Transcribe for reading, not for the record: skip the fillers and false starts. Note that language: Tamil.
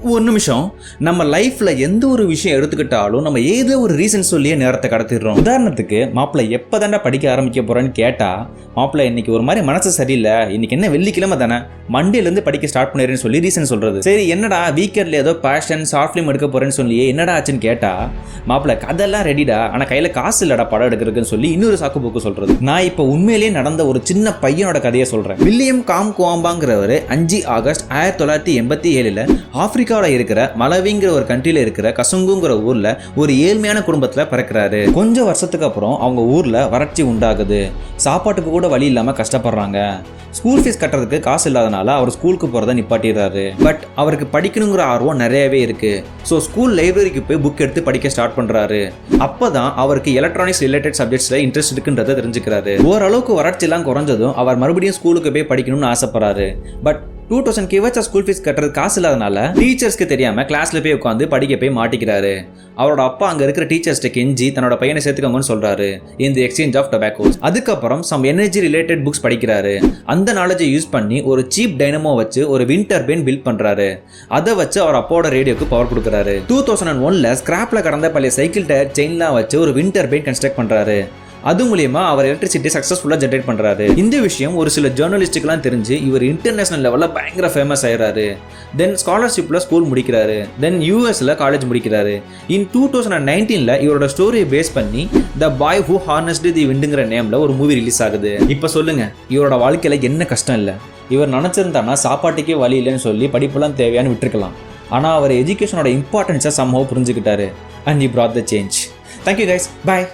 ஒரு நிமிஷம், நம்ம லைஃப்ல எந்த ஒரு விஷயம் எடுத்துக்கிட்டாலும் நம்ம ஏதோ ஒரு ரீசன் சொல்லியே நேரத்தை கடத்திடுறோம். உதாரணத்துக்கு, மாப்பிள்ளை எப்பதாண்டா படிக்க ஆரம்பிக்க போறேன்னு கேட்டா, மாப்பிள்ளை இன்னைக்கு ஒரு மாதிரி மனசு சரியில்லை, இன்னைக்கு என்ன வெள்ளிக்கிழமை தானே, மண்டேலேருந்து படிக்க ஸ்டார்ட் பண்ணிடுறேன்னு சொல்லி ரீசன் சொல்றது. சரி, என்னடா வீக்கெண்ட்ல ஏதோ பேஷன் ஷார்ட் ஃபிலிம் எடுக்க போறேன்னு சொல்லி என்னடா ஆச்சுன்னு கேட்டா, மாப்பிள்ளை கதெல்லாம் ரெடிடா, ஆனா கையில காசு இல்லடா படம் எடுக்கிறதுன்னு சொல்லி இன்னொரு சாக்கு போக்கு சொல்றது. நான் இப்ப உண்மையிலேயே நடந்த ஒரு சின்ன பையனோட கதையை சொல்றேன். வில்லியம் காம் குவாம்பாங்கிறவர் 5 ஆகஸ்ட் 1987 ஆப்பிரிக்காவில் இருக்கிற மலவிங்கிற ஒரு கண்ட்ரியில இருக்கிற கசுங்குங்கிற ஊர்ல ஒரு ஏழ்மையான குடும்பத்துல பிறக்கிறாரு. கொஞ்சம் வருஷத்துக்கு அப்புறம் அவங்க ஊர்ல வறட்சி உண்டாகுது. சாப்பாட்டுக்கு கூட வழி இல்லாம கஷ்டப்படுறாங்க. ஸ்கூல் ஃபீஸ் கட்டுறதுக்கு காசு இல்லாதனால அவர் ஸ்கூலுக்கு போறதை நிப்பாட்டிடுறாரு. பட் அவருக்கு படிக்கணுங்கிற ஆர்வம் நிறையவே இருக்கு. ஸோ ஸ்கூல் லைப்ரரிக்கு போய் புக் எடுத்து படிக்க ஸ்டார்ட் பண்றாரு. அப்பதான் அவருக்கு எலக்ட்ரானிக்ஸ் ரிலேட்டட் சப்ஜெக்ட்ஸ்ல இன்ட்ரெஸ்ட் இருக்குன்றதை தெரிஞ்சுக்கிறாரு. ஓரளவுக்கு வறட்சி எல்லாம் குறைஞ்சதும் அவர் மறுபடியும் ஸ்கூலுக்கு போய் படிக்கணும்னு ஆசைப்படுறாரு. பட் 2000 வச்சா ஸ்கூல் ஃபீஸ் கட்டுறது காசு இல்லாதனால டீச்சர்ஸ்க்கு தெரியாம கிளாஸ்ல போய் உட்காந்து படிக்க போய் மாட்டிக்கிறாரு. அவரோட அப்பா அங்க இருக்கிற டீச்சர்ஸ்ட கெஞ்சி தன்னோட பையனை சேர்த்துக்கோங்கன்னு சொல்றாரு, இந்த எக்ஸ்சேஞ்ச் ஆஃப் டொபாக்கோஸ். அதுக்கப்புறம் சம் எனர்ஜி ரிலேட்டட் புக்ஸ் படிக்கிறாரு. அந்த நாலேஜை யூஸ் பண்ணி ஒரு சீப் டைனமோ வச்சு ஒரு விண்ட் டர்பைன் பில்ட் பண்றாரு. அதை வச்சு அவர் அப்பாவோட ரேடியோக்கு பவர் கொடுக்குறாரு. 2001 ஸ்கிராப்ல கடந்த பழைய சைக்கிள் டயர் செயின்லாம் வச்சு ஒரு விண்ட் டர்பைன் கன்ஸ்ட்ரக்ட் பண்றாரு. அது மூலியமா அவர் எலக்ட்ரிசிட்டி சக்சஸ்ஃபுல்லா ஜெனரேட் பண்றாரு. இந்த விஷயம் ஒரு சில ஜேர்னலிஸ்டுக்கெல்லாம் தெரிஞ்சு இவர் இன்டர்நேஷனல் லெவல்ல பயங்கர ஃபேமஸ் ஆயிடுறாரு. தென் ஸ்காலர்ஷிப்ல ஸ்கூல் முடிக்கிறாரு. தென் யூஎஸ்ல காலேஜ் முடிக்கிறாரு. இன் 2019 இவரோட ஸ்டோரியை பேஸ் பண்ணி த பாய் ஹூ ஹார்னஸ்டு தி விண்டுங்கிற நேம்ல ஒரு மூவி ரிலீஸ் ஆகுது. இப்ப சொல்லுங்க, இவரோட வாழ்க்கையில என்ன கஷ்டம் இல்லை? இவர் நினைச்சிருந்தானா சாப்பாட்டுக்கே வழி இல்லைன்னு சொல்லி படிப்பெல்லாம் தேவையானு விட்டுருக்கலாம். ஆனா அவர் எஜுகேஷனோட இம்பார்ட்டன்ஸை சம்ஹவ் புரிஞ்சுக்கிட்டாரு. And he brought the change. Thank you guys. Bye.